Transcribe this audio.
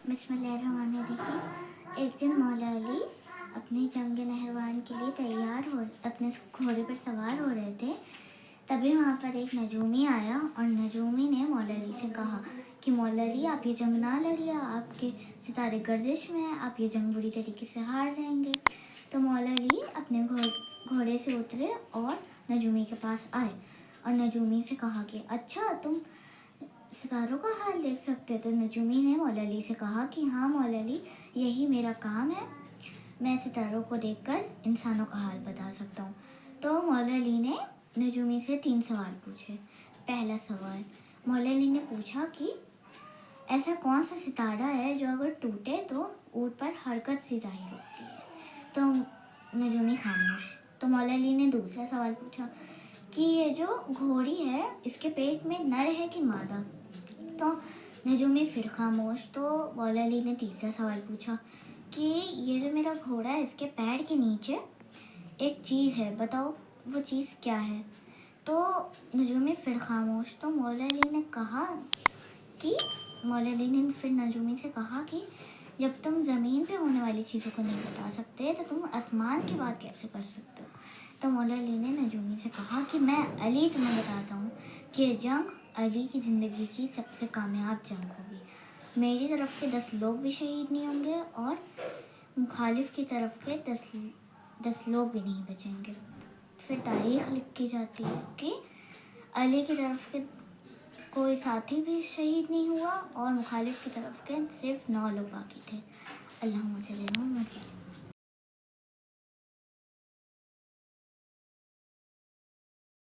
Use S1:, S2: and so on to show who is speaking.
S1: बिस्मिल्लाहिर्रहमानिर्रहीम। एक दिन मौला अली अपने जंग नहरवान के लिए अपने घोड़े पर सवार हो रहे थे। तभी वहाँ पर एक नजूमी आया और नजूमी ने मौला अली से कहा कि मौला अली, आप ये जंग ना लड़िए, आपके सितारे गर्दिश में हैं, आप ये जंग बुरी तरीके से हार जाएंगे। तो मौला अली अपने घोड़े से उतरे और नजूमी के पास आए और नजूमी से कहा कि अच्छा, तुम सितारों का हाल देख सकते। तो नजूमी ने मौला अली से कहा कि हाँ मौला अली, यही मेरा काम है, मैं सितारों को देखकर इंसानों का हाल बता सकता हूँ। तो मौला अली ने नजूमी से 3 सवाल पूछे। पहला सवाल, मौला अली ने पूछा कि ऐसा कौन सा सितारा है जो अगर टूटे तो ऊँट पर हरकत सी जाहिर होती है। तो नजूमी खामोश। तो मौला अली ने दूसरा सवाल पूछा कि ये जो घोड़ी है, इसके पेट में नर है कि मादा। तो नजूमी फिर खामोश। तो मौला अली ने तीसरा सवाल पूछा कि ये जो मेरा घोड़ा है, इसके पैर के नीचे एक चीज़ है, बताओ वो चीज़ क्या है। तो नजूमी फिर खामोश। तो मौला अली ने फिर नजूमी से कहा कि जब तुम ज़मीन पे होने वाली चीज़ों को नहीं बता सकते तो तुम आसमान की बात कैसे कर सकते हो। तो मौला अली ने नजूमी से कहा कि मैं अली तुम्हें बताता हूँ कि ये जंग अली की ज़िंदगी की सबसे कामयाब जंग होगी। मेरी तरफ के 10 लोग भी शहीद नहीं होंगे और मुखालिफ की तरफ के 10 लोग भी नहीं बचेंगे। फिर तारीख़ लिखी जाती है कि अली की तरफ के कोई साथी भी शहीद नहीं हुआ और मुखालिफ की तरफ के सिर्फ 9 लोग बाकी थे। अल्लाहुम्मा सल्ली अला मुहम्मद।